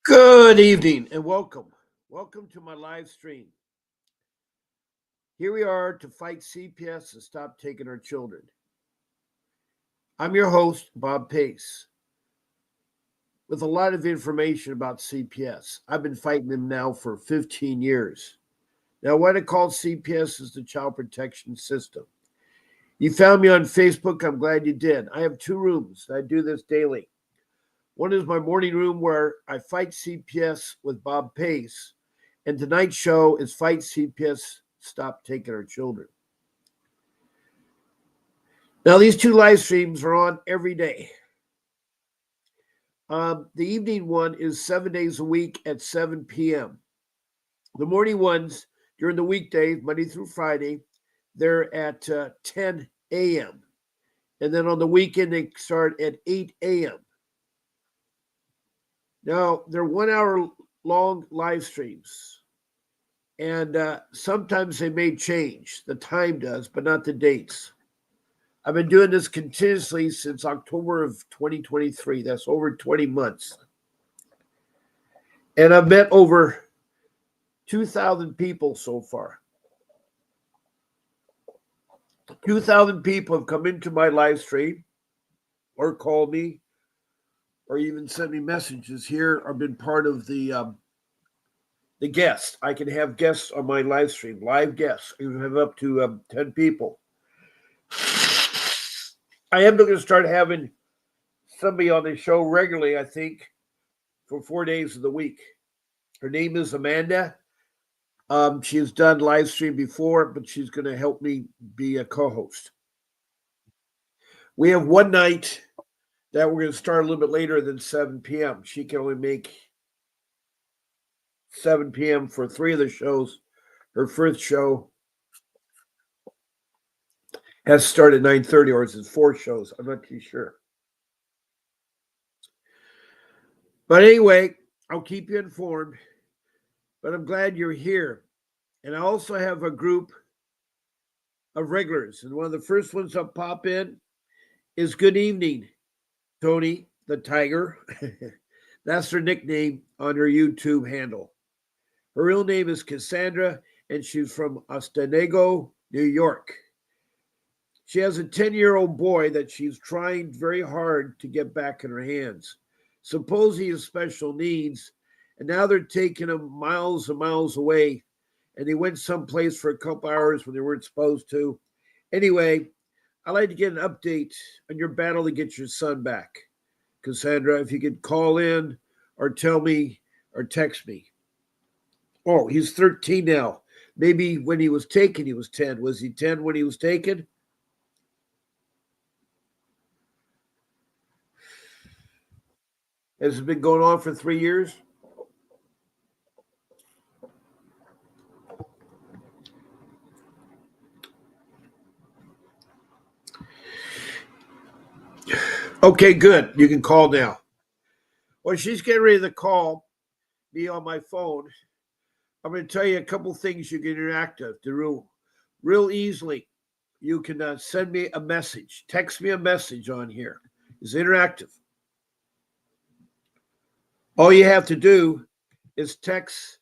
Good evening and welcome. Welcome to my live stream. Here we are to fight CPS and stop taking our children. I'm your host, Bob Pace, with a lot of information about CPS. I've been fighting them now for 15 years. Now, what I call CPS is the Child Protection System. You found me on Facebook. I'm glad you did. I have two rooms. I do this daily. One is my morning room where I fight CPS with Bob Pace. And tonight's show is Fight CPS, Stop Taking Our Children. Now, these two live streams are on every day. The evening one is 7 days a week at 7 p.m. The morning ones during the weekdays, Monday through Friday, they're at 10 a.m. And then on the weekend, they start at 8 a.m. Now, they're 1 hour long live streams. And sometimes they may change. The time does, but not the dates. I've been doing this continuously since October of 2023. That's over 20 months. And I've met over 2,000 people so far. 2,000 people have come into my live stream or called me or even sent me messages here or been part of the guests. I can have guests on my live stream, live guests. I can have up to 10 people. I am going to start having somebody on the show regularly, I think, for 4 days of the week. Her name is Amanda. She's done live stream before, but she's going to help me be a co-host. We have one night that we're going to start a little bit later than 7 p.m. She can only make 7 p.m. for 3 of the shows. Her first show has started at 9:30, or is it 4 shows? I'm not too sure. But anyway, I'll keep you informed. But I'm glad you're here. And I also have a group of regulars. And one of the first ones I'll pop in is Good Evening, Tony the Tiger. That's her nickname on her YouTube handle. Her real name is Cassandra, and she's from Ostanego, New York. She has a 10-year-old boy that she's trying very hard to get back in her hands. Suppose he has special needs, and now they're taking him miles and miles away, and they went someplace for a couple hours when they weren't supposed to. Anyway, I'd like to get an update on your battle to get your son back. Cassandra, if you could call in or tell me or text me. Oh, he's 13 now. Maybe when he was taken, he was 10. Was he 10 when he was taken? Has it been going on for 3 years? Okay, good. You can call now. Well, she's getting ready to call me on my phone. I'm going to tell you a couple things you can interact with real easily. You can send me a message, text me a message on here. It's interactive. All you have to do is text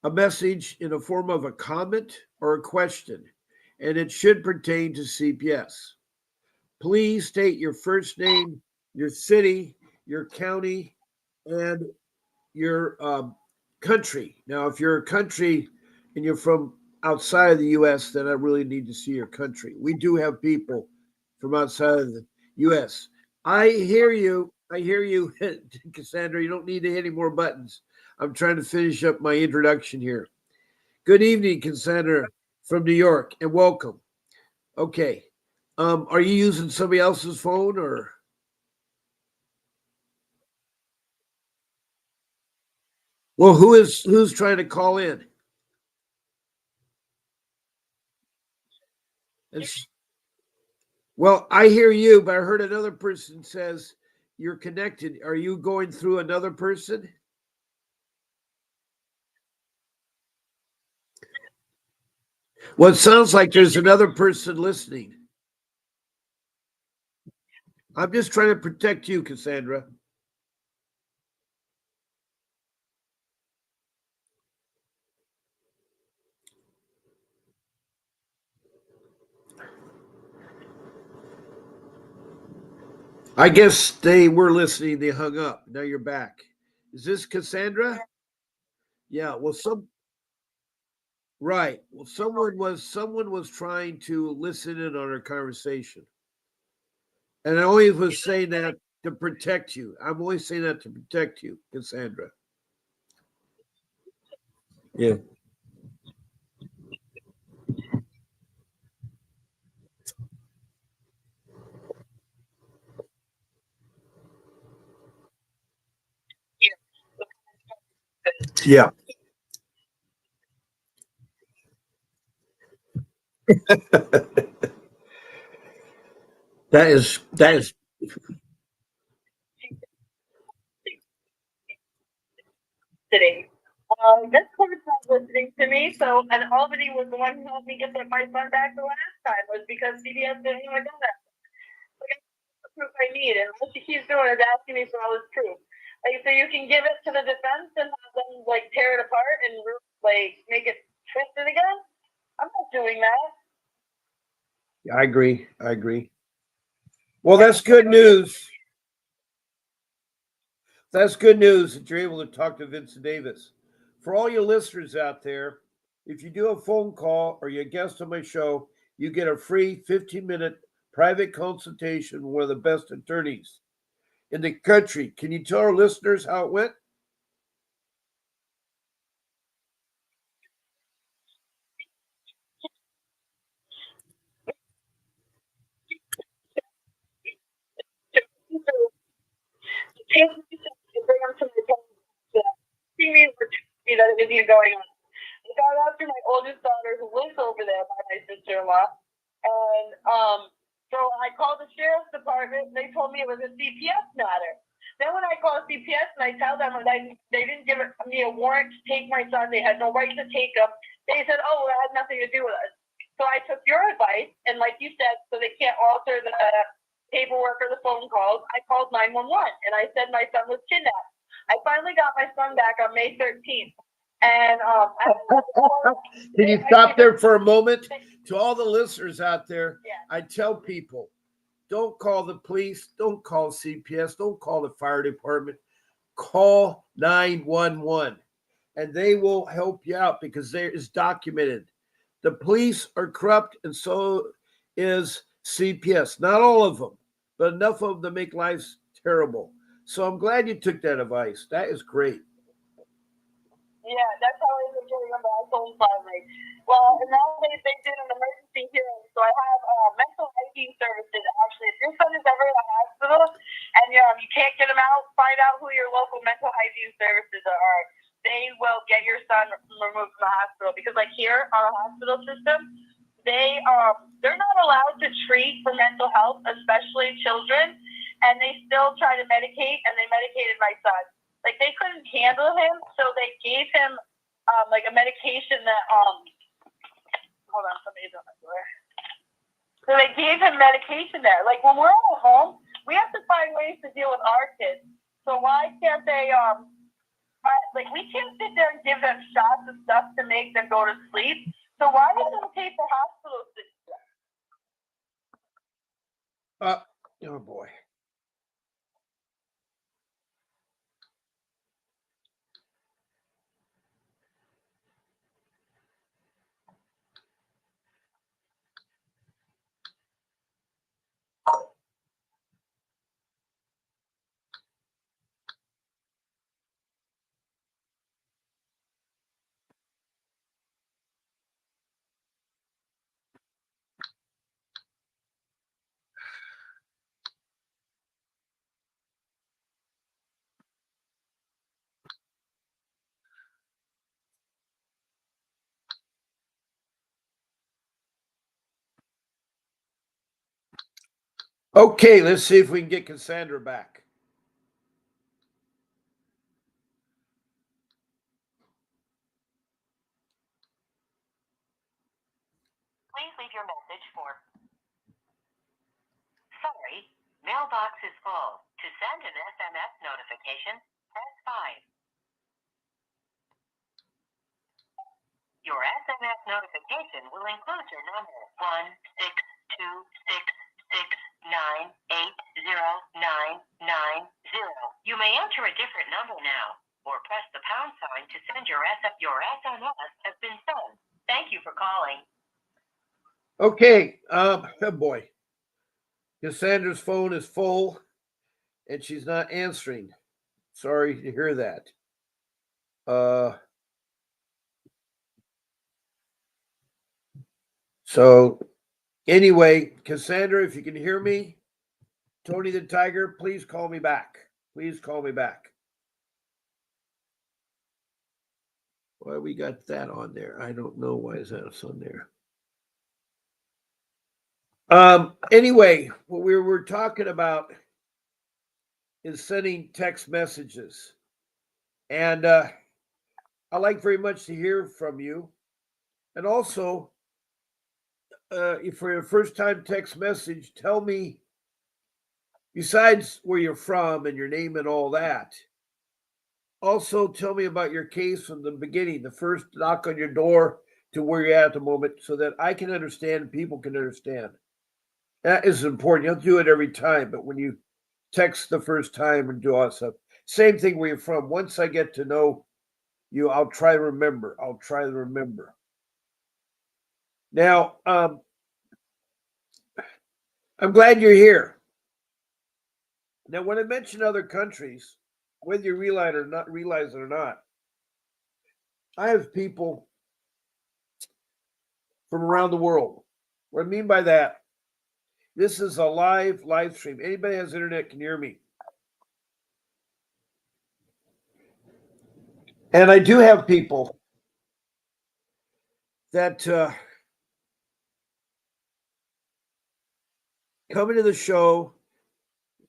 a message in the form of a comment or a question, and it should pertain to CPS. Please state your first name, your city, your county, and your country. Now, if you're a country and you're from outside of the U.S., then I really need to see your country. We do have people from outside of the U.S. I hear you. Cassandra. You don't need to hit any more buttons. I'm trying to finish up my introduction here. Good evening, Cassandra from New York, and welcome. Okay. Are you using somebody else's phone or? Well, who's trying to call in? Well, I hear you, but I heard another person says you're connected. Are you going through another person? Well, it sounds like there's another person listening. I'm just trying to protect you, Cassandra. I guess they were listening. They hung up. Now you're back. Is this Cassandra? Yeah. Well, right. Well, someone was trying to listen in on our conversation, and I always was saying that to protect you. I'm always saying that to protect you, Cassandra. Yeah. Yeah. That is. Today. This course not listening to me, so and Albany was the one who helped me get my son back the last time was because CBS didn't want to do that. Like, that's the proof I need, and all she keeps doing is asking me for all this proof. Like, so you can give it to the defense and have them like tear it apart and like make it twisted again. I'm not doing that. I agree. I agree. Well, that's good news. That's good news that you're able to talk to Vincent Davis. For all your listeners out there, if you do a phone call or you're a guest on my show, you get a free 15-minute private consultation with one of the best attorneys in the country. Can you tell our listeners how it went? Take me to bring them to my parents. See me or see that it isn't going on. I got after my oldest daughter who lives over there by my sister-in-law, and so I called the sheriff's department. And they told me it was a CPS matter. Then when I called CPS and I tell them they didn't give me a warrant to take my son, they had no right to take him. They said, "Oh, well, it had nothing to do with us." So I took your advice, and like you said, so they can't alter the paperwork or the phone calls. I called 911 and I said my son was kidnapped. I finally got my son back on May 13th. And Can you stop there for a moment? To all the listeners out there, yeah. I tell people don't call the police, don't call CPS, don't call the fire department. Call 911 and they will help you out because there is documented. The police are corrupt and so is CPS. Not all of them, but enough of them to make lives terrible. So I'm glad you took that advice. That is great. Yeah, that's how I was getting them back home finally. Well, and nowadays they did an emergency hearing, so I have mental hygiene services. Actually, if your son is ever in a hospital and you can't get him out, find out who your local mental hygiene services are. They will get your son removed from the hospital because, like here on a hospital system, they're not allowed to treat for mental health, especially children, and they still try to medicate, and they medicated my son. Like they couldn't handle him, so they gave him like a medication that hold on, somebody's on my door. So they gave him medication there. Like when we're at home, we have to find ways to deal with our kids. So why can't they like we can't sit there and give them shots of stuff to make them go to sleep. So why is it okay for hospitals to do that? Uh, oh boy. Okay, let's see if we can get Cassandra back. Please leave your message for sorry, mailbox is full. To send an SMS notification, press 5. Your SMS notification will include your number 162669800. You may enter a different number now, or press the pound sign to send your SMS has been sent. Thank you for calling. Okay, oh boy. Cassandra's phone is full and she's not answering. Sorry to hear that. So anyway, Cassandra, if you can hear me, Tony the Tiger, please call me back. Please call me back. Why we got that on there? I don't know why is that on there. Anyway, what we were talking about is sending text messages. And I like very much to hear from you. And also, if for your first time text message, tell me, besides where you're from and your name and all that, also tell me about your case from the beginning, the first knock on your door to where you're at the moment, so that I can understand and people can understand. That is important. You don't do it every time, but when you text the first time and do all that stuff, same thing where you're from. Once I get to know you, I'll try to remember. Now, I'm glad you're here. Now, when I mention other countries, whether you realize it or not, I have people from around the world. What I mean by that, this is a live stream. Anybody has internet can hear me. And I do have people that come into the show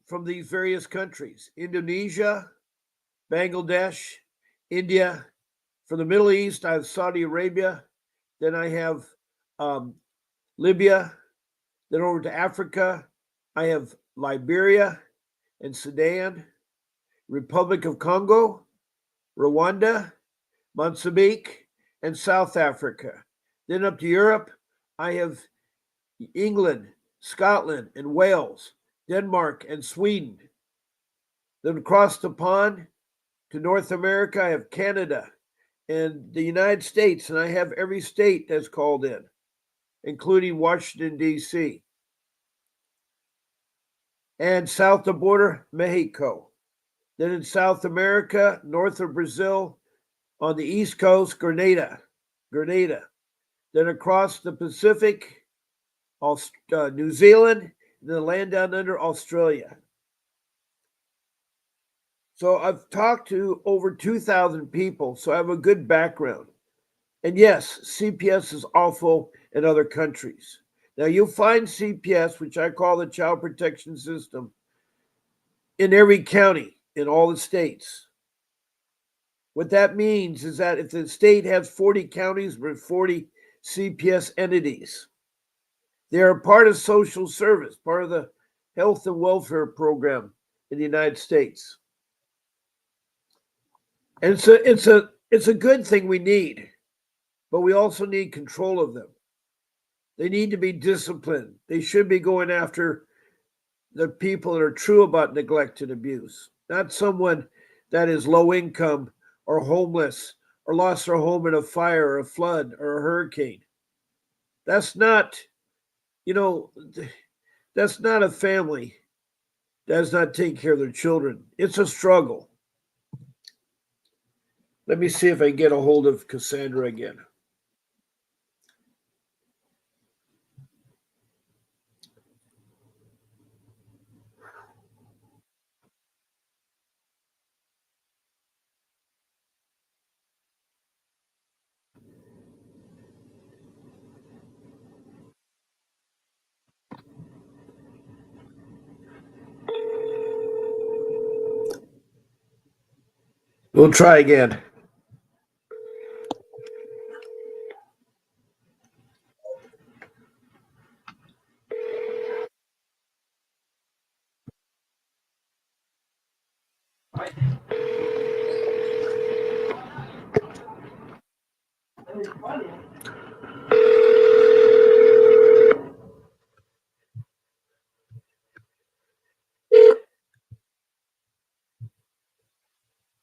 from these various countries: Indonesia, Bangladesh, India. From the Middle East, I have Saudi Arabia. Then I have Libya. Then over to Africa, I have Liberia and Sudan, Republic of Congo, Rwanda, Mozambique, and South Africa. Then up to Europe, I have England, Scotland, and Wales, Denmark, and Sweden. Then across the pond to North America, I have Canada and the United States, and I have every state that's called in, including Washington, D.C. And south of the border, Mexico. Then in South America, north of Brazil, on the East Coast, Grenada. Then across the Pacific, New Zealand, and the land down under, Australia. So I've talked to over 2,000 people, so I have a good background. And yes, CPS is awful in other countries. Now you'll find CPS, which I call the Child Protection System, in every county, in all the states. What that means is that if the state has 40 counties with 40 CPS entities, they are part of social service, part of the health and welfare program in the United States. And it's a good thing we need, but we also need control of them. They need to be disciplined. They should be going after the people that are true about neglect and abuse, not someone that is low income or homeless or lost their home in a fire or a flood or a hurricane. That's not, that's not a family that does not take care of their children. It's a struggle. Let me see if I can get a hold of Cassandra again. We'll try again.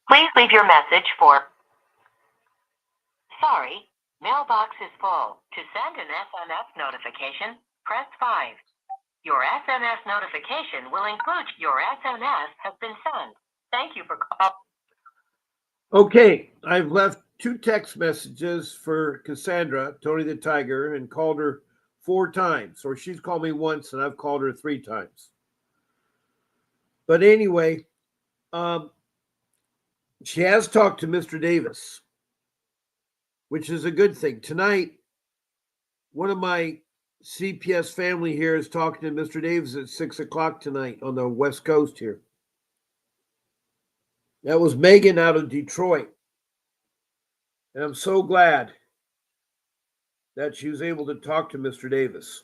Please leave your message for. Sorry, mailbox is full. To send an SMS notification, press 5. Your SMS notification will include your SMS has been sent. Thank you for calling. Okay, I've left 2 text messages for Cassandra, Tony the Tiger, and called her 4 times. Or she's called me once and I've called her 3 times. But anyway, she has talked to Mr. Davis, which is a good thing. Tonight, one of my CPS family here is talking to Mr. Davis at 6 o'clock tonight on the West Coast here. That was Megan out of Detroit. And I'm so glad that she was able to talk to Mr. Davis.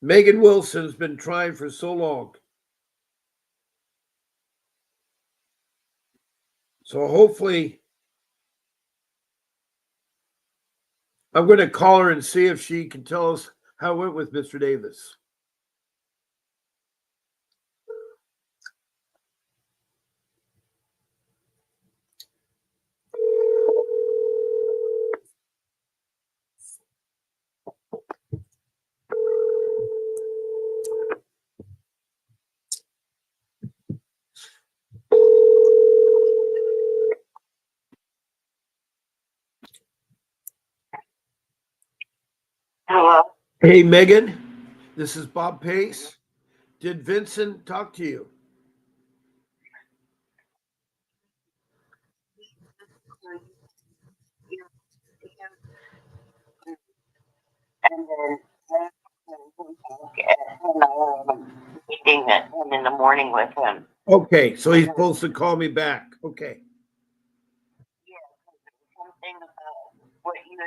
Megan Wilson's been trying for so long. So hopefully, I'm going to call her and see if she can tell us how it went with Mr. Davis. Hello. Hey, Megan, this is Bob Pace. Did Vincent talk to you? And then meeting at 10 in the morning with him. Okay, so he's supposed to call me back. Okay. Something about what you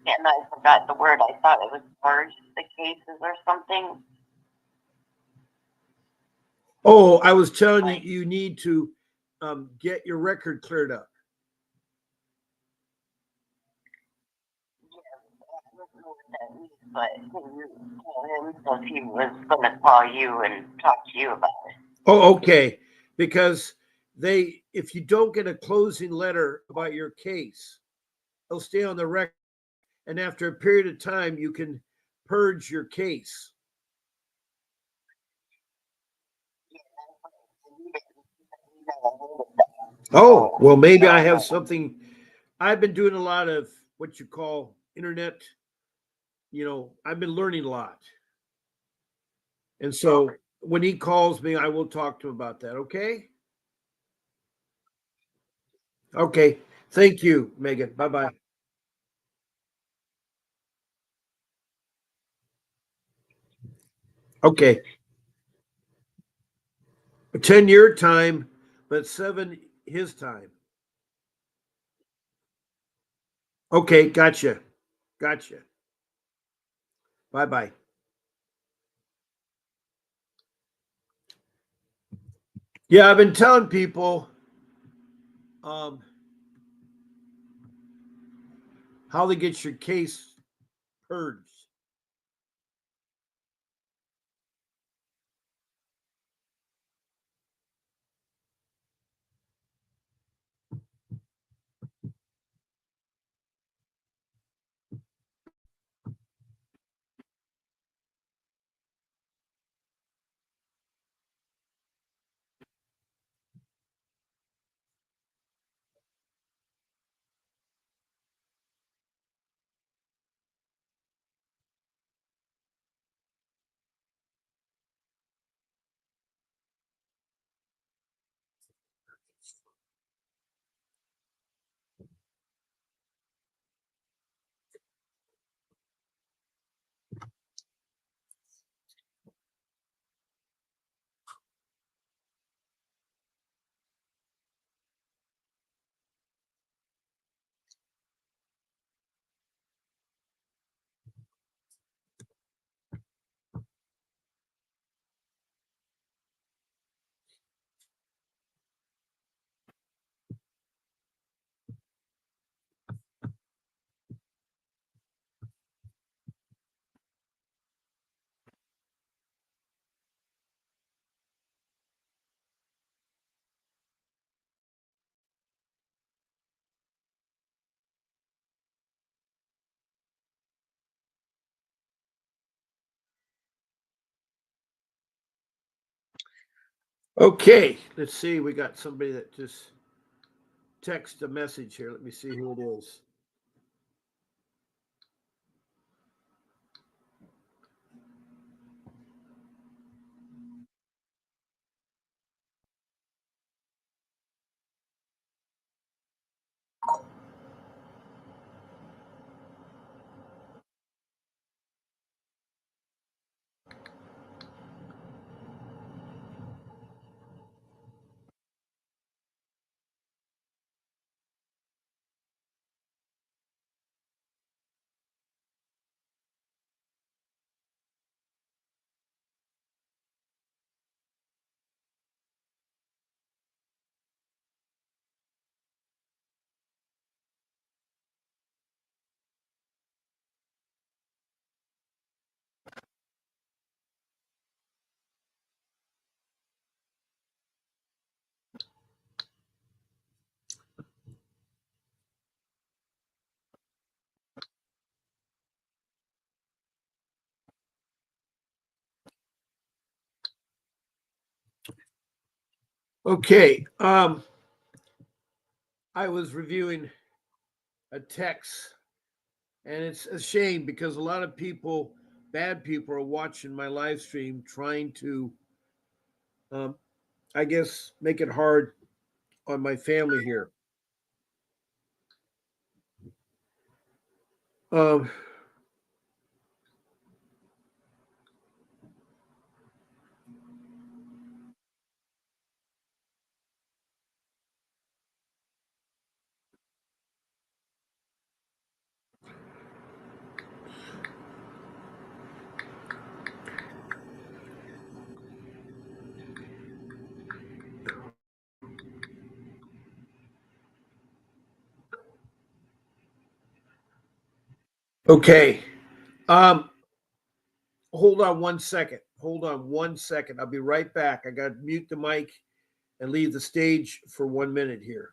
and I forgot the word. I thought it was merge the cases or something. Oh, I was telling you, you need to get your record cleared up. But tell him so he was going to call you and talk to you about it. Oh, okay. Because if you don't get a closing letter about your case, it'll stay on the record. And after a period of time, you can purge your case. Oh, well, maybe I have something. I've been doing a lot of what you call internet. I've been learning a lot. And so when he calls me, I will talk to him about that. Okay. Okay. Thank you, Megan. Bye bye. Okay. 10 your time, but 7 his time. Okay. Gotcha. Gotcha. Bye bye. Yeah, I've been telling people how to get your case purged. Okay, let's see. We got somebody that just texted a message here. Let me see who it is. Okay, I was reviewing a text, and it's a shame because a lot of people, bad people, are watching my live stream trying to, um, I guess, make it hard on my family here. Um, okay, um, hold on one second. Hold on one second. I'll be right back. I got to mute the mic and leave the stage for 1 minute here.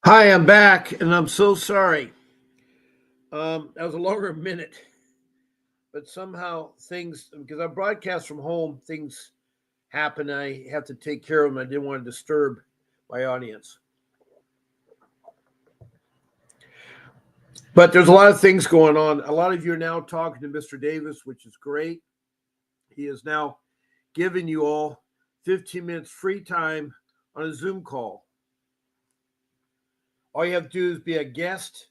Hi, I'm back, and I'm so sorry. That was a longer minute, but somehow things, because I broadcast from home, things happen. I have to take care of them. I didn't want to disturb my audience. But there's a lot of things going on. A lot of you are now talking to Mr. Davis, which is great. He is now giving you all 15 minutes free time on a Zoom call. All you have to do is be a guest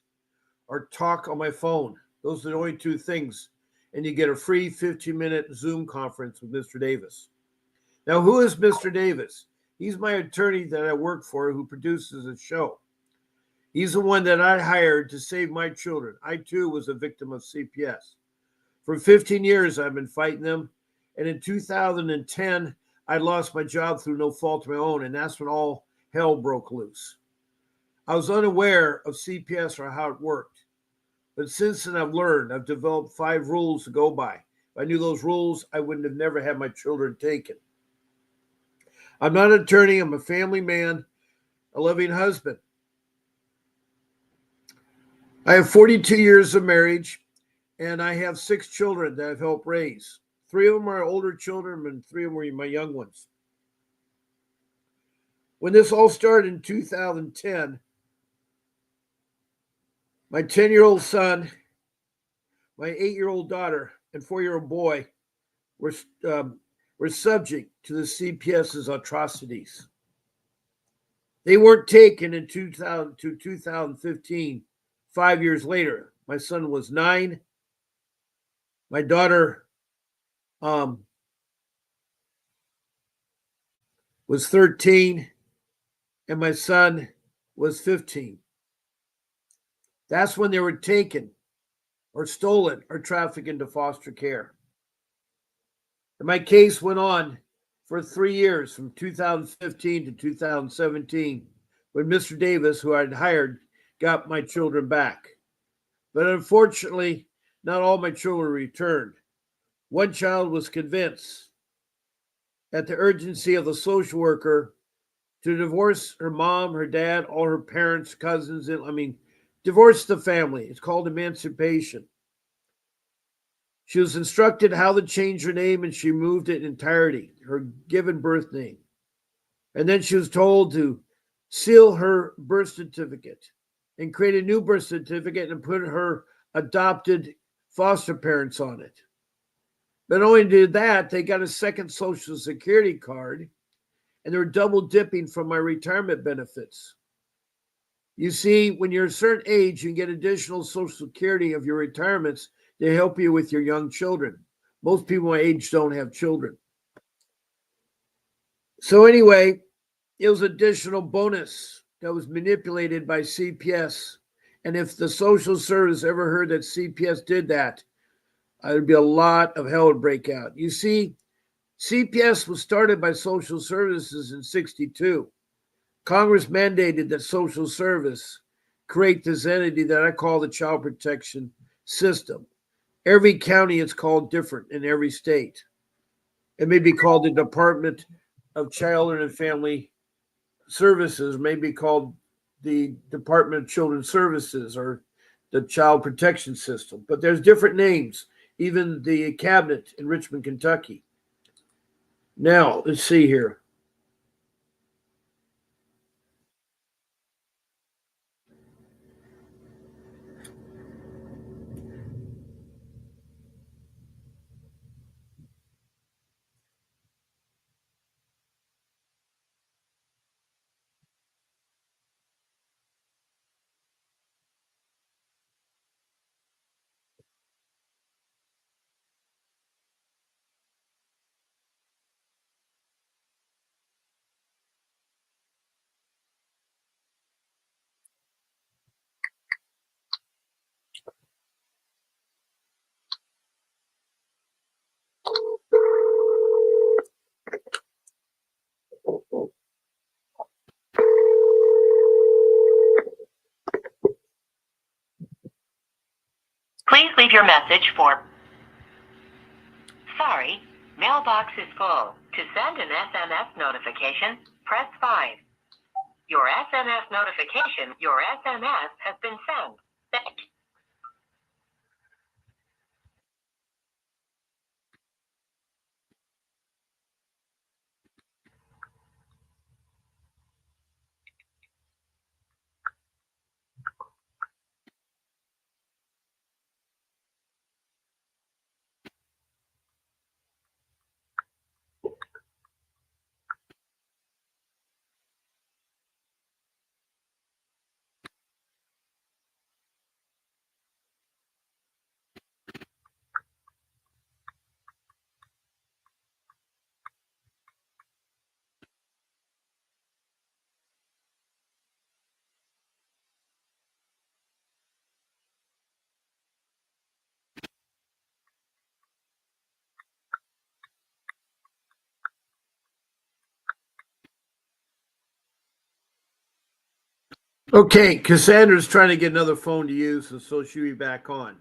or talk on my phone. Those are the only two things. And you get a free 15-minute Zoom conference with Mr. Davis. Now, who is Mr. Davis? He's my attorney that I work for who produces a show. He's the one that I hired to save my children. I, too, was a victim of CPS. For 15 years, I've been fighting them. And in 2010, I lost my job through no fault of my own. And that's when all hell broke loose. I was unaware of CPS or how it worked. But since then, I've learned. I've developed 5 rules to go by. If I knew those rules, I wouldn't have never had my children taken. I'm not an attorney. I'm a family man, a loving husband. I have 42 years of marriage, and I have 6 children that I've helped raise. 3 of them are older children, and 3 of them were my young ones. When this all started in 2010, my 10-year-old son, my 8-year-old daughter, and 4-year-old boy were subject to the CPS's atrocities. They weren't taken in 2000 to 2015, 5 years later. My son was 9. My daughter was 13, and my son was 15. That's when they were taken or stolen or trafficked into foster care. And my case went on for 3 years, from 2015 to 2017, when Mr. Davis, who I'd hired, got my children back. But unfortunately, not all my children returned. One child was convinced, at the urgency of the social worker, to divorce her mom, her dad, all her parents, cousins. Divorce the family. It's called emancipation. She was instructed how to change her name, and she moved it in entirety, her given birth name. And then she was told to seal her birth certificate and create a new birth certificate and put her adopted foster parents on it. Not only did that, they got a second Social Security card, and they're double dipping from my retirement benefits. You see, when you're a certain age, you can get additional Social Security of your retirements to help you with your young children. Most people my age don't have children. So anyway, it was additional bonus that was manipulated by CPS. And if the social service ever heard that CPS did that, there'd be a lot of hell would break out. You see, CPS was started by social services in 62. Congress mandated that social service create this entity that I call the Child Protection System. Every county is called different in every state. It may be called the Department of Child and Family Services, may be called the Department of Children's Services or the Child Protection System. But there's different names, even the cabinet in Richmond, Kentucky. Now, let's see here. Please leave your message for... Sorry, mailbox is full. To send an SMS notification, press 5. Your SMS notification. Your SMS has been sent. Thank you. Okay, Cassandra's trying to get another phone to use, and so she'll be back on.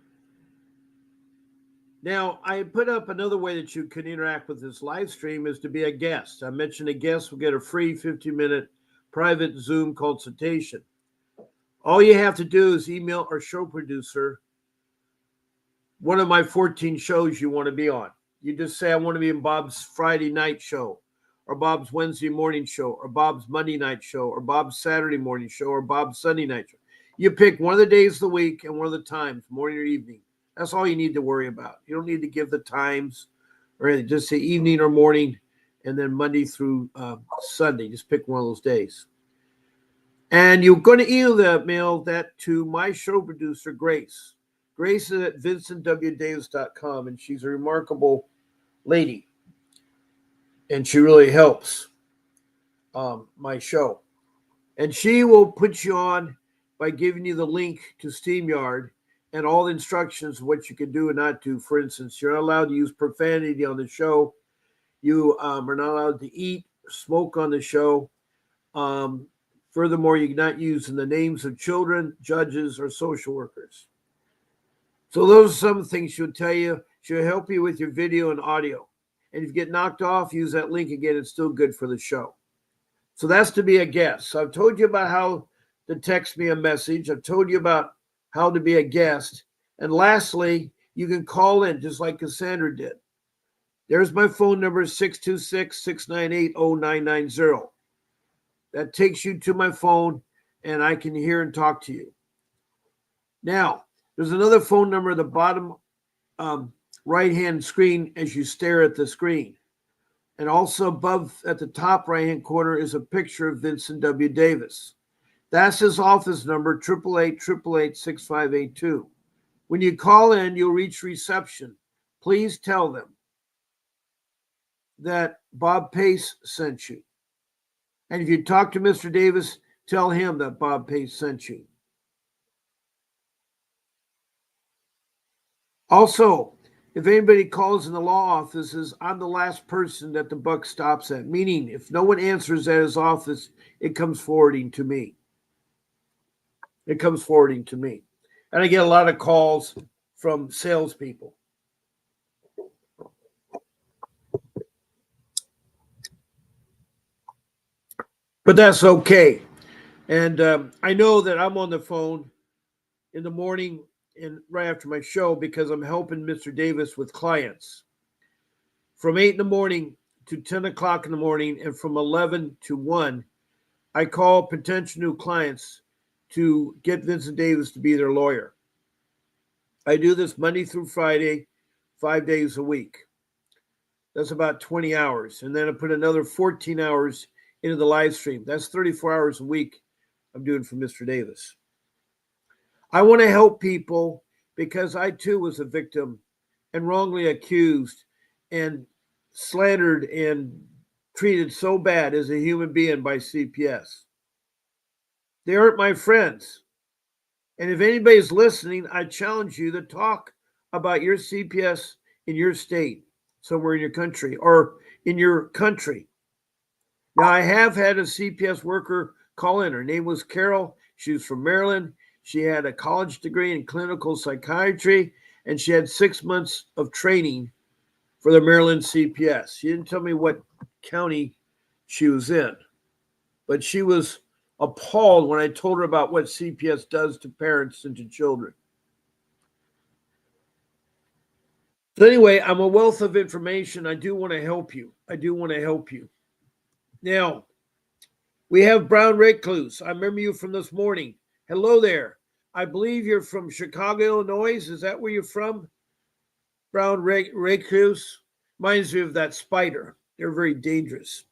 Now, I put up another way that you can interact with this live stream is to be a guest. I mentioned a guest will get a free 15-minute private Zoom consultation. All you have to do is email our show producer one of my 14 shows you want to be on. You just say, I want to be in Bob's Friday night show, or Bob's Wednesday morning show, or Bob's Monday night show, or Bob's Saturday morning show, or Bob's Sunday night show. You pick one of the days of the week and one of the times, morning or evening. That's all you need to worry about. You don't need to give the times or anything. Just say evening or morning, and then Monday through Sunday. Just pick one of those days. And you're going to email that to my show producer, Grace. Grace is at vincentwdavis.com, and she's a remarkable lady. And she really helps my show. And she will put you on by giving you the link to StreamYard and all the instructions of what you can do and not do. For instance, you're not allowed to use profanity on the show. You are not allowed to eat or smoke on the show. Furthermore, you're not using the names of children, judges, or social workers. So those are some things she'll tell you. She'll help you with your video and audio. And if you get knocked off, use that link again. It's still good for the show. So that's to be a guest. So I've told you about how to text me a message. I've told you about how to be a guest. And lastly, you can call in just like Cassandra did. There's my phone number, 626-698-0990. That takes you to my phone, and I can hear and talk to you. Now, there's another phone number at the bottom right-hand screen as you stare at the screen. And also above at the top right-hand corner is a picture of Vincent W. Davis. That's his office number, 888-888-6582. When you call in, you'll reach reception. Please tell them that Bob Pace sent you. And if you talk to Mr. Davis, tell him that Bob Pace sent you. Also, if anybody calls in the law offices, I'm the last person that the buck stops at, meaning if no one answers at his office, it comes forwarding to me. It comes forwarding to me. And I get a lot of calls from salespeople. But that's okay. And I know that I'm on the phone in the morning and right after my show because I'm helping Mr. Davis with clients. From 8 in the morning to 10 o'clock in the morning and from 11 to 1, I call potential new clients to get Vincent Davis to be their lawyer. I do this Monday through Friday, 5 days a week. That's about 20 hours. And then I put another 14 hours into the live stream. That's 34 hours a week I'm doing for Mr. Davis. I want to help people because I too was a victim and wrongly accused and slandered and treated so bad as a human being by CPS. They aren't my friends. And if anybody's listening, I challenge you to talk about your CPS in your state, somewhere in your country, or in your country. Now, I have had a CPS worker call in. Her name was Carol. She was from Maryland. She had a college degree in clinical psychiatry, and she had 6 months of training for the Maryland CPS. She didn't tell me what county she was in, but she was appalled when I told her about what CPS does to parents and to children. So anyway, I'm a wealth of information. I do want to help you. Now, we have Brown Recluse. I remember you from this morning. Hello there. I believe you're from Chicago, Illinois. Is that where you're from? Brown Recluse. Reminds me of that spider. They're very dangerous.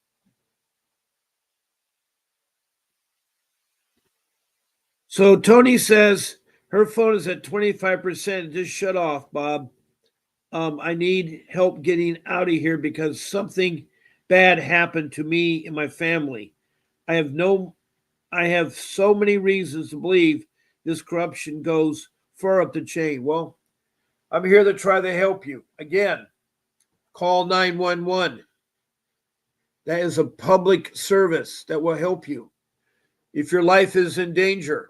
So Tony says her phone is at 25%. Just shut off, Bob. I need help getting out of here because something bad happened to me and my family. I have so many reasons to believe this corruption goes far up the chain. Well, I'm here to try to help you. Again, call 911. That is a public service that will help you. If your life is in danger,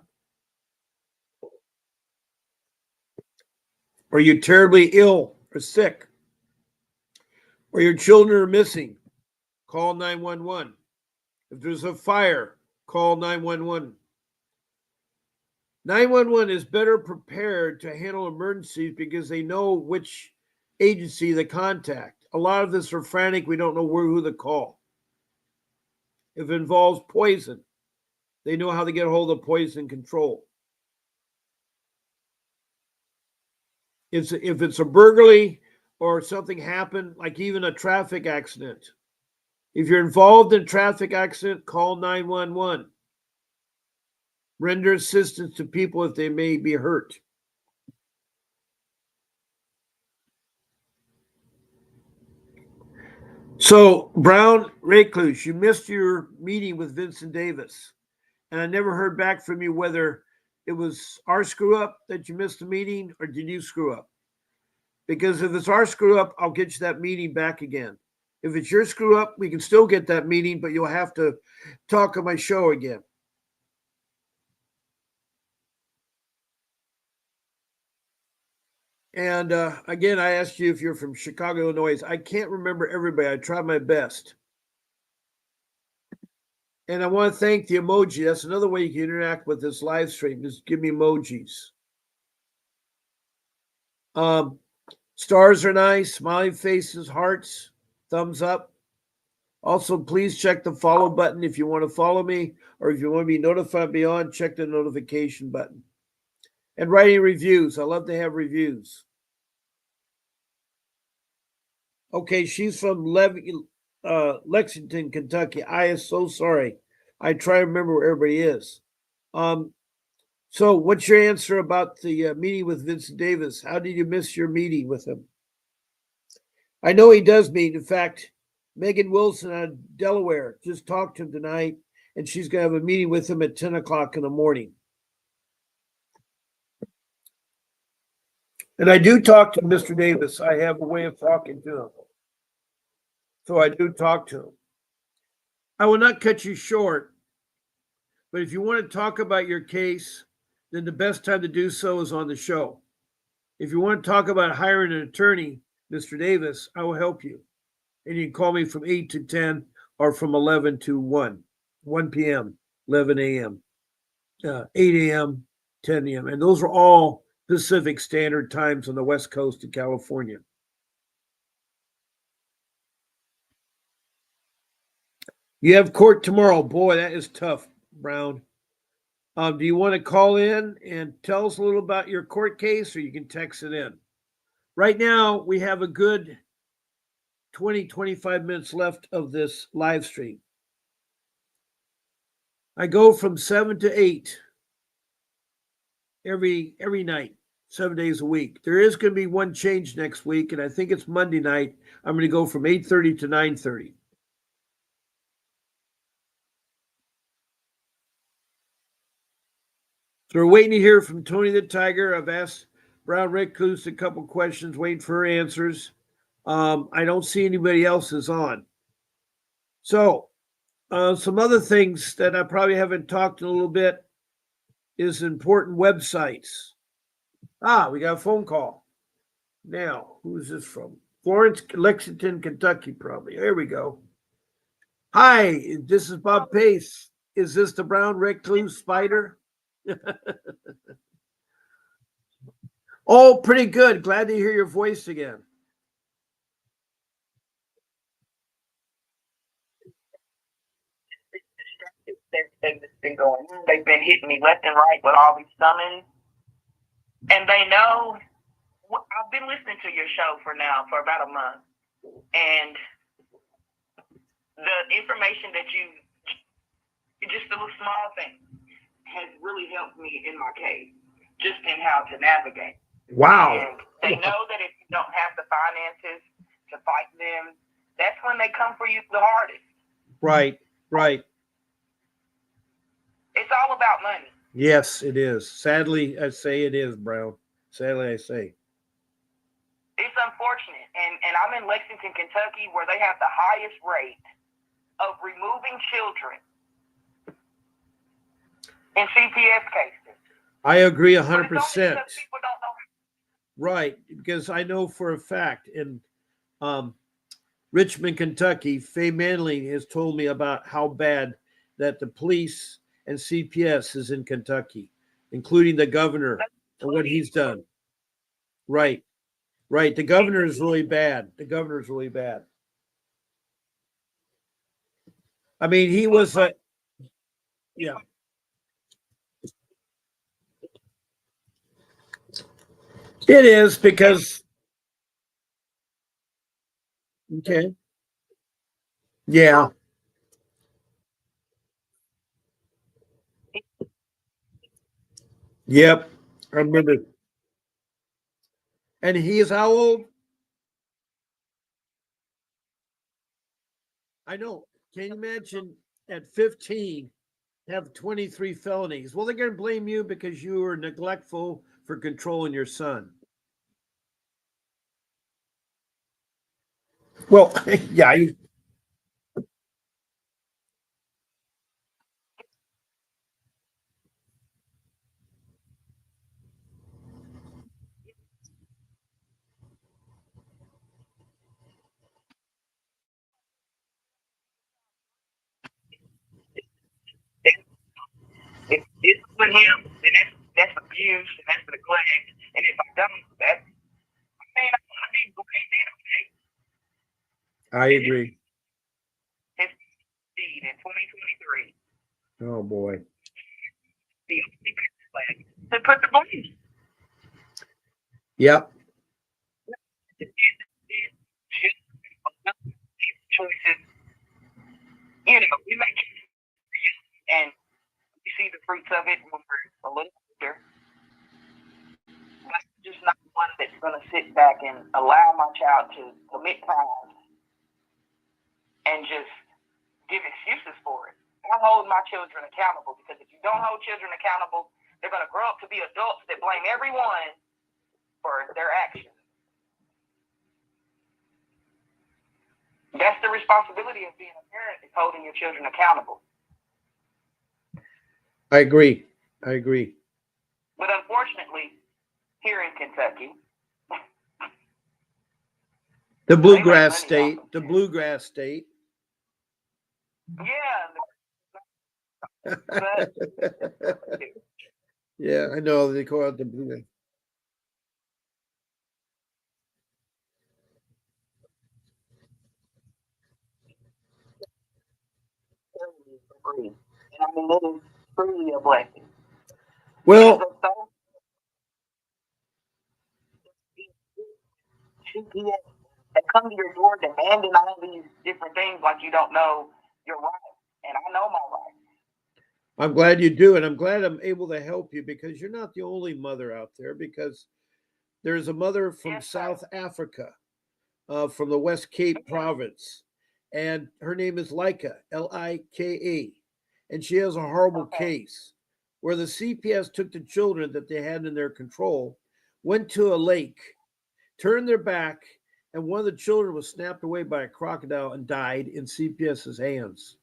or you're terribly ill or sick, or your children are missing, call 911. If there's a fire, call 911. 911 is better prepared to handle emergencies because they know which agency to contact. A lot of us are frantic. We don't know who to call. If it involves poison, they know how to get a hold of poison control. If it's a burglary or something happened, like even a traffic accident, if you're involved in a traffic accident, call 911. Render assistance to people if they may be hurt. So, Brown Recluse, you missed your meeting with Vincent Davis, and I never heard back from you whether it was our screw up that you missed the meeting or did you screw up? Because if it's our screw up, I'll get you that meeting back again. If it's your screw up, we can still get that meeting, but you'll have to talk on my show again. And again, I asked you if you're from Chicago, Illinois. I can't remember everybody. I tried my best. And I want to thank the emoji. That's another way you can interact with this live stream. Just give me emojis. Stars are nice. Smiling faces, hearts, thumbs up. Also, please check the follow button if you want to follow me, or if you want to be notified beyond, check the notification button. And writing reviews. I love to have reviews. Okay, she's from Lexington, Kentucky. I am so sorry. I try to remember where everybody is. So what's your answer about the meeting with Vincent Davis? How did you miss your meeting with him? I know he does meet. In fact, Megan Wilson out of Delaware just talked to him tonight, and she's going to have a meeting with him at 10 o'clock in the morning. And I do talk to Mr. Davis. I have a way of talking to him. So I do talk to him. I will not cut you short, but if you want to talk about your case, then the best time to do so is on the show. If you want to talk about hiring an attorney, Mr. Davis, I will help you. And you can call me from 8 to 10 or from 11 to 1 p.m., 11 a.m., 8 a.m., 10 a.m. And those are all Pacific Standard Times on the West Coast of California. You have court tomorrow. Boy, that is tough, Brown. Do you want to call in and tell us a little about your court case, or you can text it in? Right now, we have a good 20, 25 minutes left of this live stream. I go from 7 to 8 every night, 7 days a week. There is going to be one change next week, and I think it's Monday night. I'm going to go from 8:30 to 9:30. So we're waiting to hear from Tony the Tiger. I've asked Brown Recluse a couple questions, waiting for her answers. I don't see anybody else is on. So some other things that I probably haven't talked a little bit is important websites. We got a phone call. Now, who is this from? Florence, Lexington, Kentucky, probably. There we go. Hi, this is Bob Pace Is this the brown recluse spider? Oh, pretty good. Glad to hear your voice again. They've just been going. They've been hitting me left and right with all these summons, and they know. I've been listening to your show for about a month, and the information that just a little small thing, has really helped me in my case, just in how to navigate. Wow. And they know that if you don't have the finances to fight them, that's when they come for you the hardest. Right, right. It's all about money. Yes, it is. Sadly, I say it is, Brown. Sadly, I say. It's unfortunate. And I'm in Lexington, Kentucky, where they have the highest rate of removing children in CPS cases. I agree But it's only 100%. because people don't know. Right, because I know for a fact in Richmond, Kentucky, Faye Manley has told me about how bad that the police and CPS is in Kentucky, including the governor and what he's done. Right, right. The governor is really bad. The governor is really bad. I mean, he was a, yeah. It is because, okay. Yeah. Yep. I remember. And he is how old? I know. Can you imagine at 15 have 23 felonies? Well, they're going to blame you because you were neglectful for controlling your son. Well, yeah, If it's with him, then that's abuse and that's neglect. And if I don't, that's I want to be blamed in I agree. his deed in 2023. Oh boy. The only flag to put the blame. Yep. Choices. You know, we make and we see the fruits of it when we're a little older. I'm just not one that's going to sit back and allow my child to commit crimes and just give excuses for it. I hold my children accountable because if you don't hold children accountable, they're going to grow up to be adults that blame everyone for their actions. That's the responsibility of being a parent, is holding your children accountable. I agree. I agree. But unfortunately, here in Kentucky, The bluegrass state. The bluegrass state. yeah. Yeah, I know they call it the bluegrass. And I mean, it is truly a blessing. Well, CPS that come to your door demanding all these different things like you don't know your rights. And I know my rights. I'm glad you do, and I'm glad I'm able to help you because you're not the only mother out there. Because there's a mother from Yes, South Africa, from the West Cape province, and her name is Lika, Lika, and she has a horrible case where the CPS took the children that they had in their control, went to a lake, turned their back, and one of the children was snapped away by a crocodile and died in CPS's hands.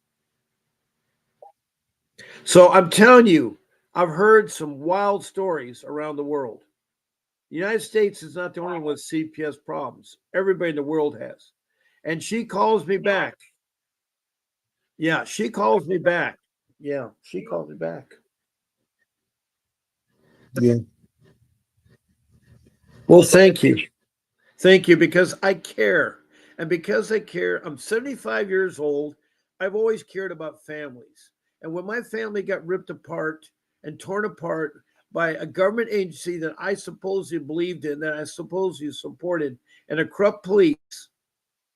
So I'm telling you, I've heard some wild stories around the world. The United States is not the only one with CPS problems. Everybody in the world has. And she calls me back. Yeah, she calls me back. Yeah, she called me back. Yeah. Well, thank you. Thank you, because I care. And because I care, I'm 75 years old. I've always cared about families. And when my family got ripped apart and torn apart by a government agency that I supposedly believed in, that I supposedly supported, and a corrupt police,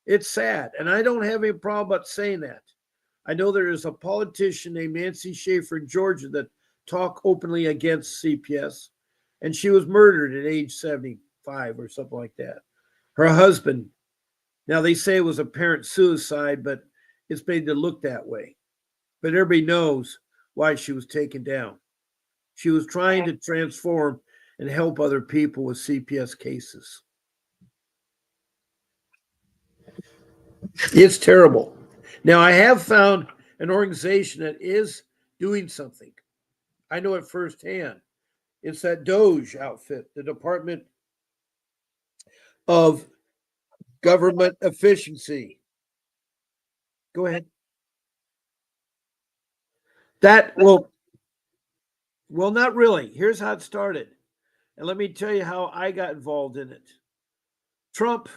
it's sad. And I don't have any problem about saying that. I know there is a politician named Nancy Schaefer in Georgia that talked openly against CPS, and she was murdered at age 75 or something like that. Her husband, now they say it was apparent suicide, but it's made to look that way. But everybody knows why she was taken down. She was trying to transform and help other people with CPS cases. It's terrible. Now, I have found an organization that is doing something. I know it firsthand. It's that Doge outfit, the Department of Government Efficiency. Go ahead. That well, not really. Here's how it started. And let me tell you how I got involved in it. Trump,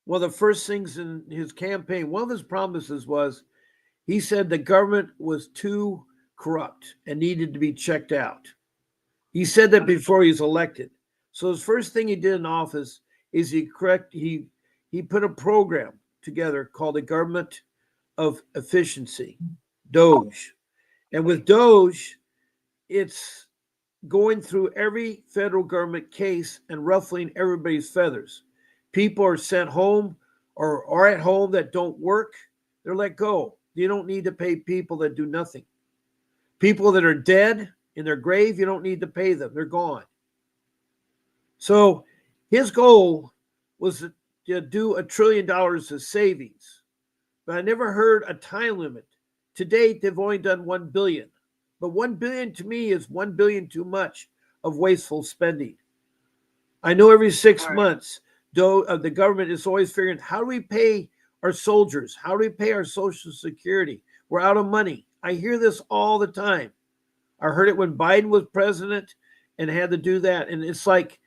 one of the first things in his campaign, one of his promises was he said the government was too corrupt and needed to be checked out. He said that before he was elected. So his first thing he did in office is he put a program together called the Government of Efficiency, Doge. And with Doge, it's going through every federal government case and ruffling everybody's feathers. People are sent home or are at home that don't work, they're let go. You don't need to pay people that do nothing. People that are dead in their grave, you don't need to pay them. They're gone. So his goal was to do $1 trillion of savings, but I never heard a time limit. To date, they've only done 1 billion, but 1 billion to me is 1 billion too much of wasteful spending. I know every 6 months, though, the government is always figuring, how do we pay our soldiers? How do we pay our Social Security? We're out of money. I hear this all the time. I heard it when Biden was president and had to do that. And it's like,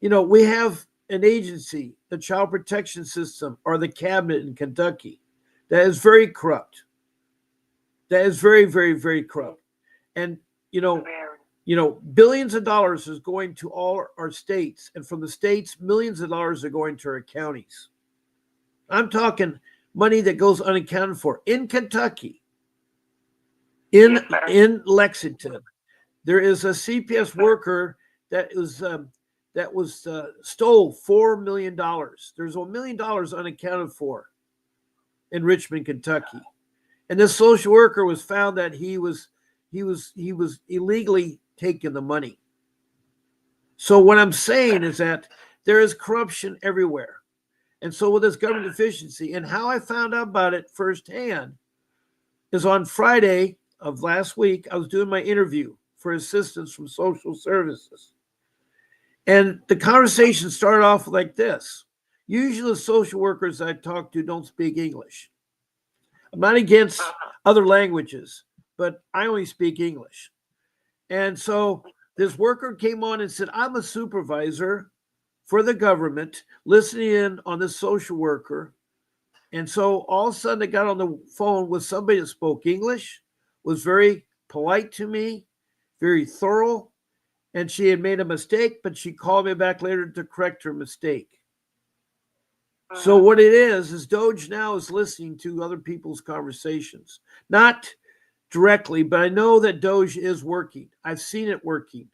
we have an agency, the Child Protection System, or the cabinet in Kentucky, that is very corrupt. That is very, very, very corrupt. And, billions of dollars is going to all our states. And from the states, millions of dollars are going to our counties. I'm talking money that goes unaccounted for. In Kentucky, in Lexington, there is a CPS worker that stole $4 million. There's $1 million unaccounted for in Richmond, Kentucky, and this social worker was found that he was illegally taking the money. So what I'm saying is that there is corruption everywhere, and so with this government efficiency, and how I found out about it firsthand is on Friday of last week. I was doing my interview for assistance from social services. And the conversation started off like this. Usually the social workers I talk to don't speak English. I'm not against other languages, but I only speak English. And so this worker came on and said, I'm a supervisor for the government, listening in on this social worker. And so all of a sudden I got on the phone with somebody that spoke English, was very polite to me, very thorough, and she had made a mistake, but she called me back later to correct her mistake. So what it is Doge now is listening to other people's conversations. Not directly, but I know that Doge is working. I've seen it working.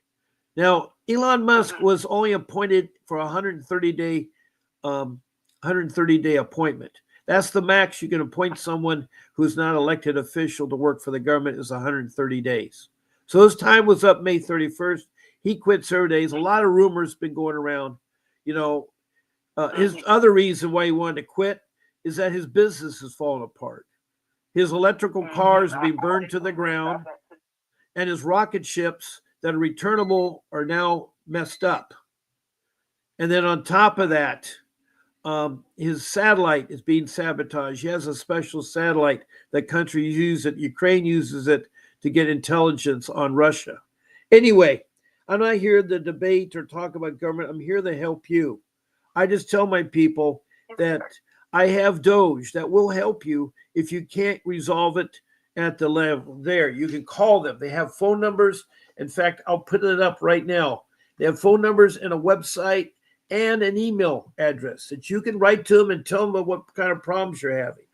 Now, Elon Musk was only appointed for a 130-day appointment. That's the max you can appoint someone who's not an elected official to work for the government is 130 days. So his time was up May 31st. He quit 30 days. A lot of rumors been going around. His other reason why he wanted to quit is that his business is falling apart. His electrical cars are being burned to the ground, and his rocket ships that are returnable are now messed up. And then on top of that, his satellite is being sabotaged. He has a special satellite that countries use it. Ukraine uses it to get intelligence on Russia. Anyway, I'm not here to debate or talk about government. I'm here to help you. I just tell my people that I have Doge that will help you if you can't resolve it at the level there. You can call them. They have phone numbers. In fact, I'll put it up right now. They have phone numbers and a website and an email address that you can write to them and tell them what kind of problems you're having.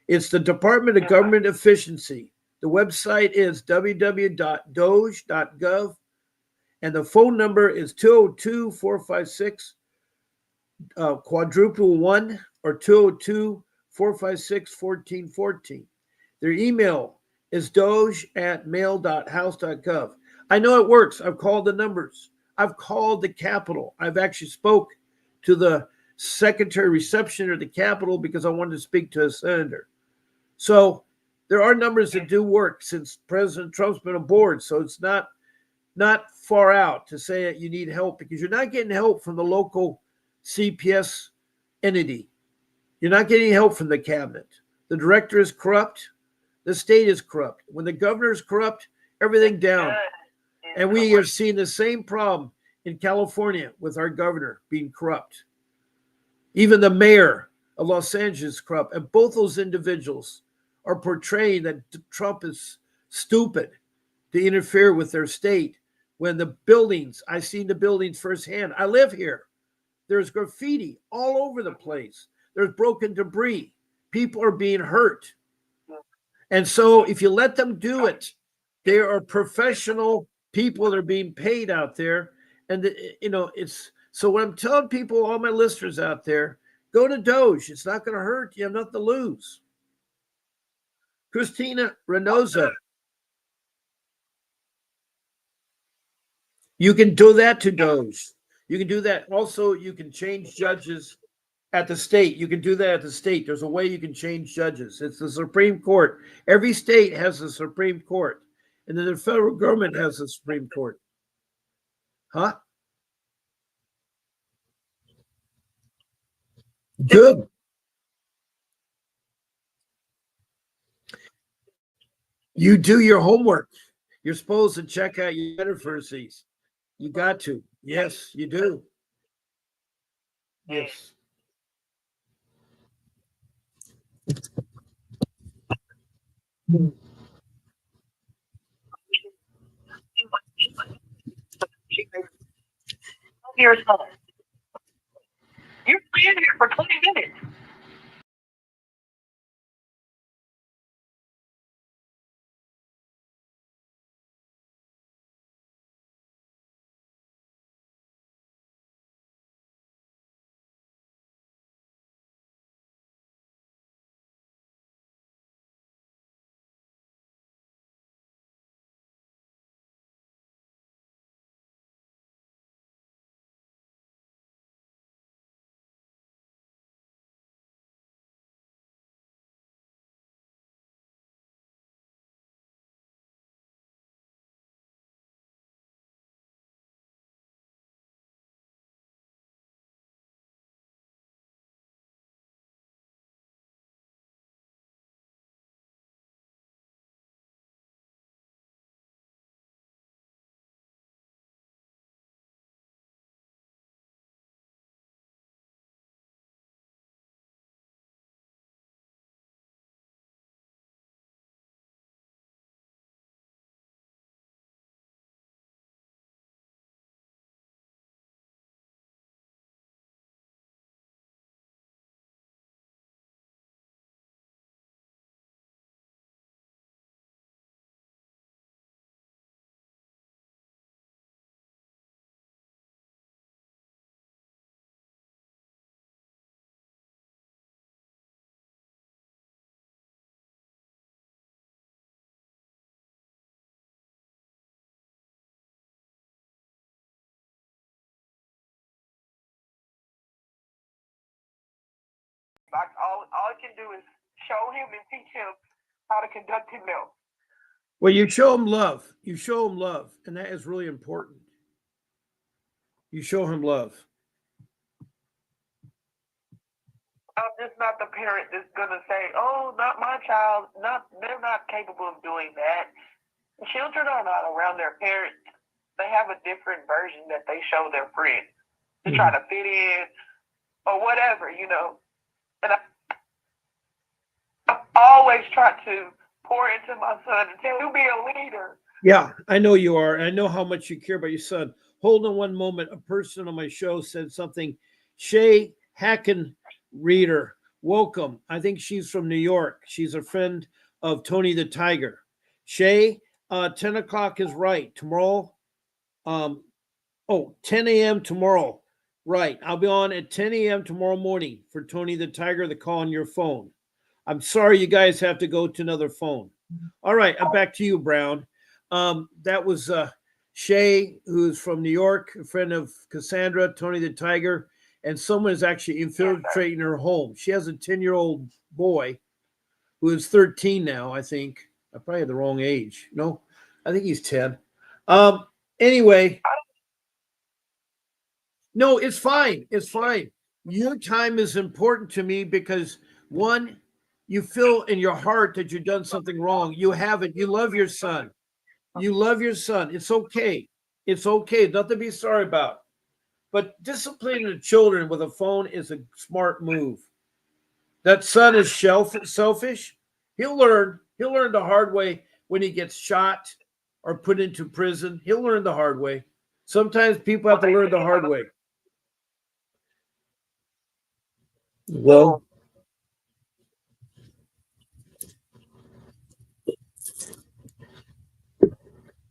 It's the Department of Government Efficiency. The website is www.doge.gov, and the phone number is 202-456 quadruple 1 or 202-456-1414. Their email is doge@mail.house.gov. I know it works. I've called the numbers. I've called the Capitol. I've actually spoke to the secretary reception at the Capitol because I wanted to speak to a senator. So there are numbers that do work since President Trump's been aboard. So it's not far out to say that you need help because you're not getting help from the local CPS entity. You're not getting help from the cabinet. The director is corrupt. The state is corrupt. When the governor is corrupt, everything down. And we have seen the same problem in California with our governor being corrupt. Even the mayor of Los Angeles is corrupt. And both those individuals are portraying that Trump is stupid to interfere with their state when the buildings, I've seen the buildings firsthand. I live here. There's graffiti all over the place. There's broken debris. People are being hurt. And so if you let them do it, there are professional people that are being paid out there. And, it's so what I'm telling people, all my listeners out there, go to Doge. It's not going to hurt. You have nothing to lose. Christina Reynosa. You can do that to Doge. You can do that. Also, you can change judges at the state. You can do that at the state. There's a way you can change judges. It's the Supreme Court. Every state has a Supreme Court. And then the federal government has a Supreme Court. Huh? Good. You do your homework. You're supposed to check out your universities. You got to. Yes, you do. Yes. Years old. You're in here for 20 minutes. All I can do is show him and teach him how to conduct himself. Well, you show them love. You show them love. And that is really important. You show him love. I'm just not the parent that's gonna say, "Oh, not my child." They're not capable of doing that. children are not around their parents. They have a different version that they show their friends to try to fit in or whatever, you know. And I always try to pour into my son and tell him to be a leader. Yeah, I know you are. I know how much you care about your son. Hold on one moment. A person on my show said something. Shay Hacken Reader, welcome. I think she's from New York. She's a friend of Tony the Tiger. Shay, 10 o'clock is right. Tomorrow, 10 a.m. tomorrow. Right. I'll be on at 10 a.m. tomorrow morning for Tony the Tiger to call on your phone. I'm sorry you guys have to go to another phone. All right, back to you, Brown. That was Shay, who's from New York, a friend of Cassandra, Tony the Tiger, and someone is actually infiltrating her home. She has a 10-year-old boy who is 13 now, I think. I probably had the wrong age. No, I think he's 10. Anyway, no, it's fine. It's fine. Your time is important to me because, one, you feel in your heart that you've done something wrong. You haven't. You love your son. You love your son. It's okay. It's okay. Nothing to be sorry about. But disciplining the children with a phone is a smart move. That son is selfish. He'll learn. He'll learn the hard way when he gets shot or put into prison. He'll learn the hard way. Sometimes people have to learn the hard way. Well,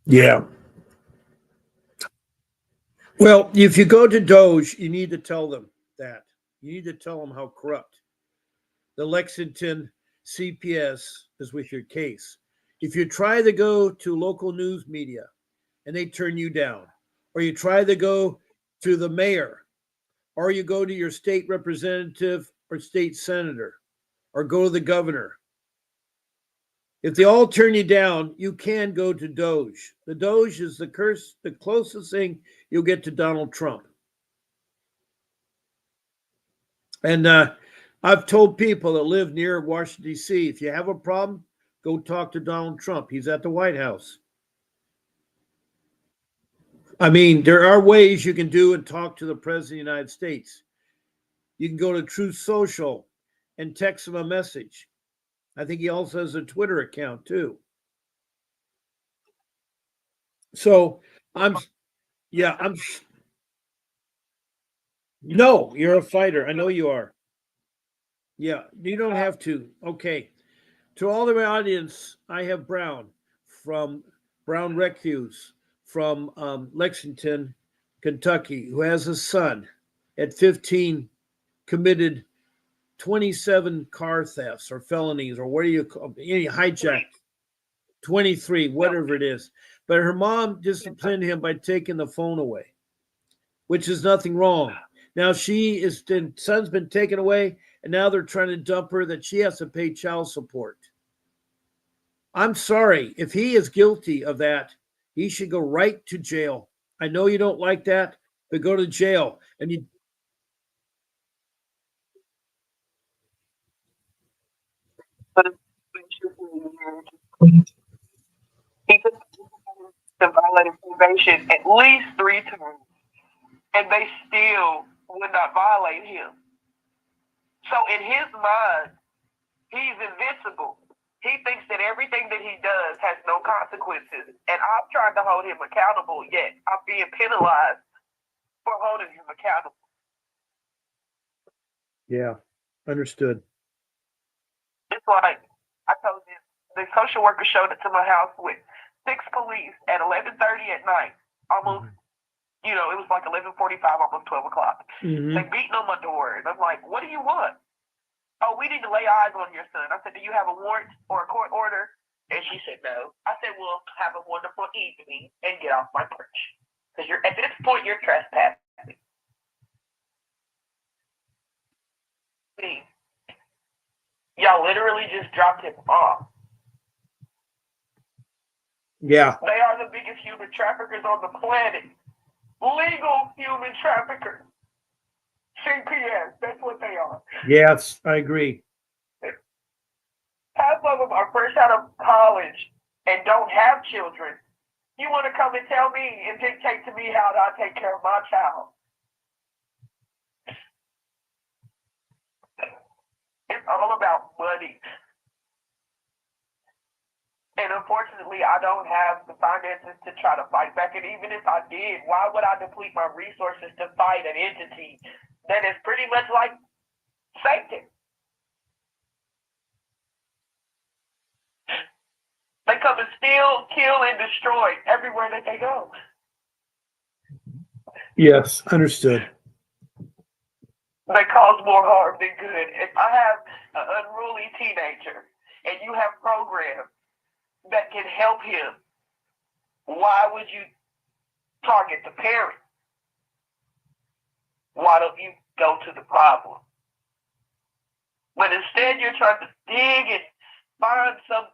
yeah. Well, if you go to Doge, you need to tell them that. You need to tell them how corrupt the Lexington CPS is with your case. If you try to go to local news media and they turn you down, or you try to go to the mayor, or you go to your state representative or state senator, or go to the governor, if they all turn you down, you can go to Doge. The Doge is the closest thing you'll get to Donald Trump. And I've told people that live near Washington, D.C., if you have a problem, go talk to Donald Trump. He's at the White House. I mean, there are ways you can do and talk to the President of the United States. You can go to Truth Social and text him a message. I think he also has a Twitter account, too. So no, you're a fighter. I know you are. Yeah, you don't have to. Okay. To all of my audience, I have Brown from Brown Recuse from Lexington, Kentucky, who has a son at 15 committed 27 car thefts or felonies or what do you call any hijack 23, whatever it is. But her mom disciplined him by taking the phone away, which is nothing wrong. Now son's been taken away, and now they're trying to dump her that she has to pay child support. I'm sorry. If he is guilty of that, he should go right to jail. I know you don't like that, but go to jail. And you. He could have violated probation at least 3 times, and they still would not violate him. So in his mind, he's invincible. He thinks that everything that he does has no consequences, and I'm trying to hold him accountable, yet I'm being penalized for holding him accountable. Yeah, understood. It's like I told you, the social worker showed up to my house with 6 police at 11:30 at night. Almost, it was like 11:45, almost 12 o'clock. Mm-hmm. They beating on my door, and I'm like, "What do you want?" "Oh, we need to lay eyes on your son." I said, "Do you have a warrant or a court order?" And she said, "No." I said, "Well, have a wonderful evening and get off my porch, because at this point you're trespassing." Y'all literally just dropped him off. Yeah. They are the biggest human traffickers on the planet. Legal human traffickers. CPS, that's what they are. Yes, I agree. Half of them are fresh out of college and don't have children, you want to come and tell me and dictate to me how I take care of my child. It's all about money. And unfortunately, I don't have the finances to try to fight back. And even if I did, why would I deplete my resources to fight an entity that is pretty much like Satan? They come and steal, kill, and destroy everywhere that they go. Yes, understood. They cause more harm than good. If I have an unruly teenager and you have programs that can help him, why would you target the parent? Why don't you go to the problem? But instead, you're trying to dig and find some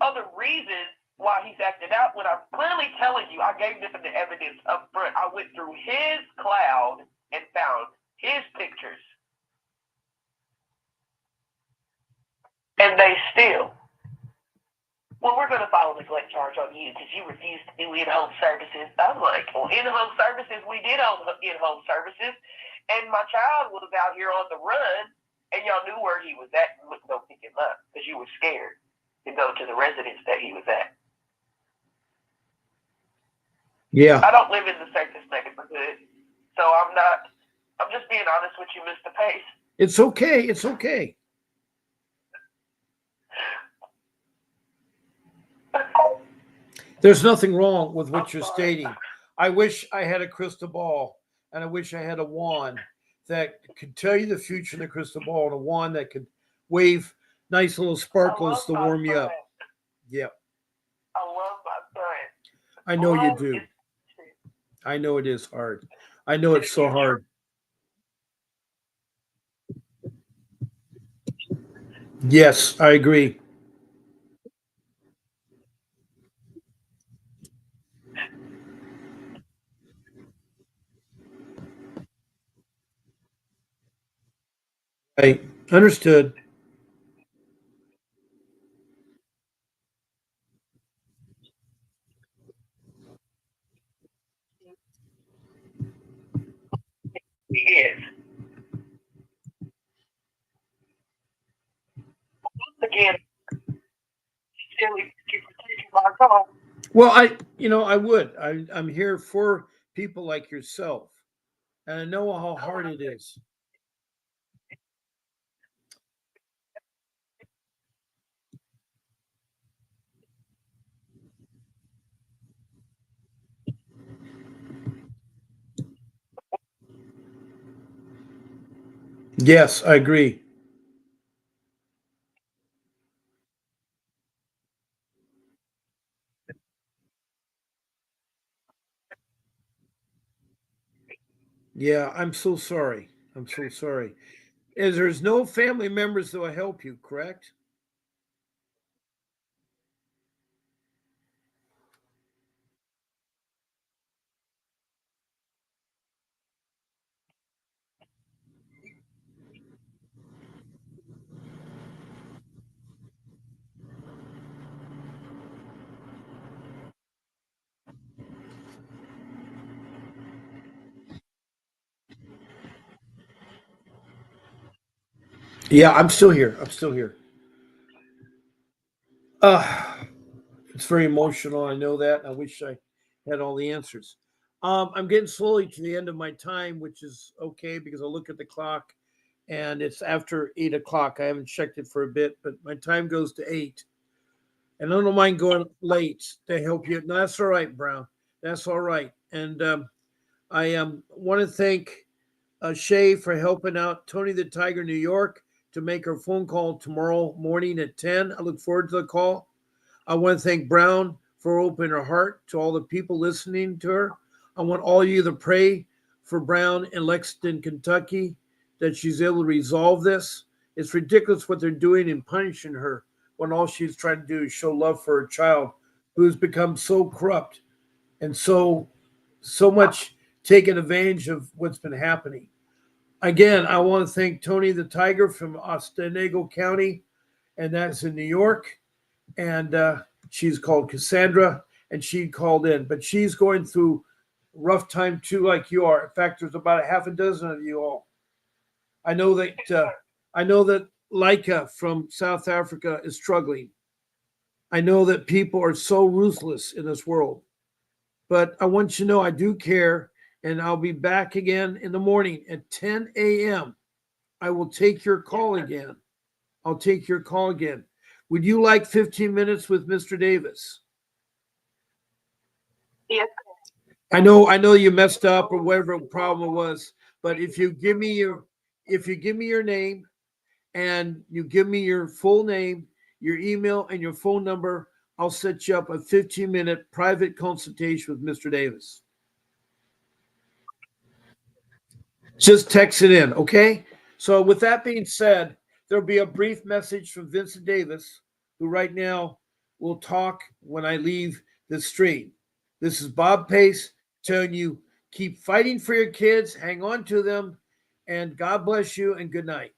other reason why he's acting out when I'm clearly telling you I gave them the evidence up front. I went through his cloud and found his pictures. And they still, well, we're going to file a neglect charge on you because you refused to do in-home services. I'm like, well, in-home services, we did in-home services. And my child was out here on the run, and y'all knew where he was at and wouldn't go pick him up because you were scared to go to the residence that he was at. Yeah. I don't live in the safest neighborhood, so I'm just being honest with you, Mr. Pace. It's okay. It's okay. There's nothing wrong with what you're stating. I wish I had a crystal ball, and I wish I had a wand that could tell you the future in the crystal ball, and a wand that could wave nice little sparkles to warm you up. Yeah. I love my son. I know you do. I know it is hard. I know it's so hard. Yes, I agree. I understood. He is. Once again, silly, keep taking my call. Well, I would. I'm here for people like yourself, and I know how hard it is. Yes, I agree. Yeah, I'm so sorry. I'm so sorry. As there's no family members that will help you, correct? Yeah, I'm still here. I'm still here. Uh, it's very emotional. I know that. I wish I had all the answers. I'm getting slowly to the end of my time, which is okay because I look at the clock and it's after 8 o'clock. I haven't checked it for a bit, but my time goes to 8. And I don't mind going late to help you. No, that's all right, Brown. That's all right. And I want to thank Shay for helping out Tony the Tiger New York to make her phone call tomorrow morning at 10. I look forward to the call. I want to thank Brown for opening her heart to all the people listening to her. I want all of you to pray for Brown in Lexington, Kentucky, that she's able to resolve this. It's ridiculous what they're doing in punishing her when all she's trying to do is show love for her child who's become so corrupt and so much taking advantage of what's been happening. Again, I want to thank Tony the Tiger from Otsego County, and that's in New York. And She's called Cassandra, and she called in, but she's going through a rough time too, like you are. In fact, there's about a half a dozen of you all. I know that Leica from South Africa is struggling. I know that people are so ruthless in this world, but I want you to know I do care, and I'll be back again in the morning at 10 a.m. I will take your call again. I'll take your call again. Would you like 15 minutes with Mr. Davis? Yes. I know you messed up or whatever problem it was, but if you give me your name and you give me your full name, your email, and your phone number, I'll set you up a 15-minute private consultation with Mr. Davis. Just text it in, okay? So with that being said, there'll be a brief message from Vincent Davis, who right now will talk when I leave the stream. This is Bob Pace telling you, keep fighting for your kids, hang on to them, and God bless you and good night.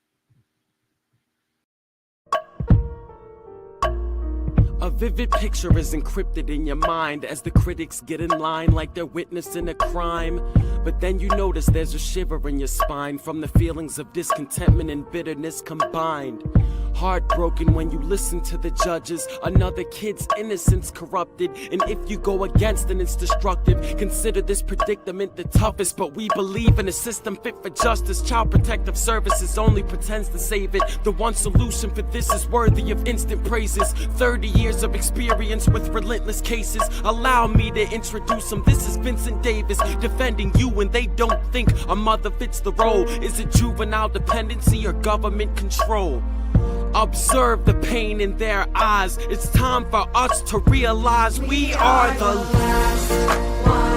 A vivid picture is encrypted in your mind as the critics get in line like they're witnessing a crime. But then you notice there's a shiver in your spine from the feelings of discontentment and bitterness combined. Heartbroken when you listen to the judges, another kid's innocence corrupted, and if you go against it, it's destructive. Consider this predicament the toughest, but we believe in a system fit for justice. Child Protective Services only pretends to save it. The one solution for this is worthy of instant praises. 30 years of experience with relentless cases. Allow me to introduce them. This is Vincent Davis, defending you when they don't think a mother fits the role. Is it juvenile dependency or government control? Observe the pain in their eyes. It's time for us to realize we are the last one.